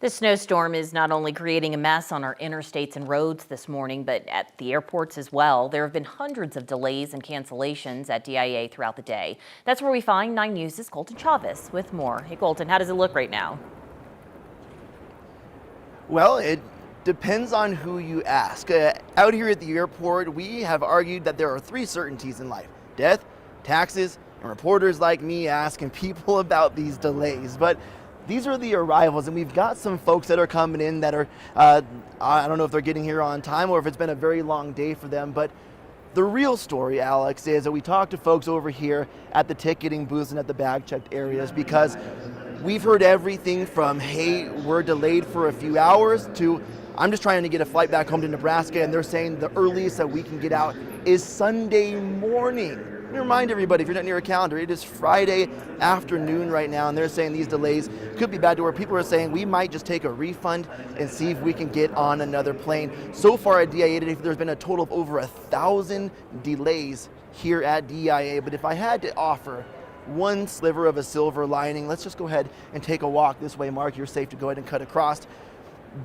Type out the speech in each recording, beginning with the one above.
The snowstorm is not only creating a mess on our interstates and roads this morning, but at the airports as well. There have been hundreds of delays and cancellations at DIA throughout the day. That's where we find 9 News' Colton Chavez with more. Hey, Colton, how does it look right now? Well, it depends on who you ask. Out here at the airport, we have argued that there are 3 certainties in life: death, taxes, and reporters like me asking people about these delays. But these are the arrivals, and we've got some folks that are coming in that are, I don't know if they're getting here on time or if it's been a very long day for them, but the real story, Alex, is that we talked to folks over here at the ticketing booths and at the bag checked areas, because we've heard everything from, hey, we're delayed for a few hours, to I'm just trying to get a flight back home to Nebraska, and they're saying the earliest that we can get out is Sunday morning. Let me remind everybody, if you're not near a calendar, it is Friday afternoon right now, and they're saying these delays could be bad to where people are saying we might just take a refund and see if we can get on another plane. So far at DIA today, there's been a total of over 1,000 delays here at DIA, but if I had to offer one sliver of a silver lining, let's just go ahead and take a walk this way. Mark, you're safe to go ahead and cut across.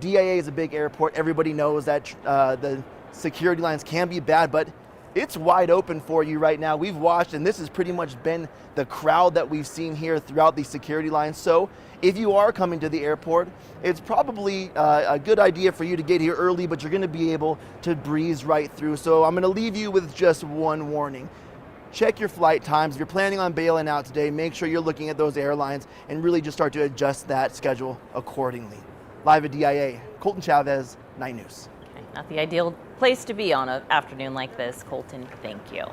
DIA is a big airport. Everybody knows that the security lines can be bad, but it's wide open for you right now. We've watched, and this has pretty much been the crowd that we've seen here throughout the security lines. So if you are coming to the airport, it's probably a good idea for you to get here early, but you're going to be able to breeze right through. So I'm going to leave you with just one warning. Check your flight times. If you're planning on bailing out today, make sure you're looking at those airlines and really just start to adjust that schedule accordingly. Live at DIA, Colton Chavez, 9 News. Okay, not the ideal place to be on an afternoon like this, Colton. Thank you.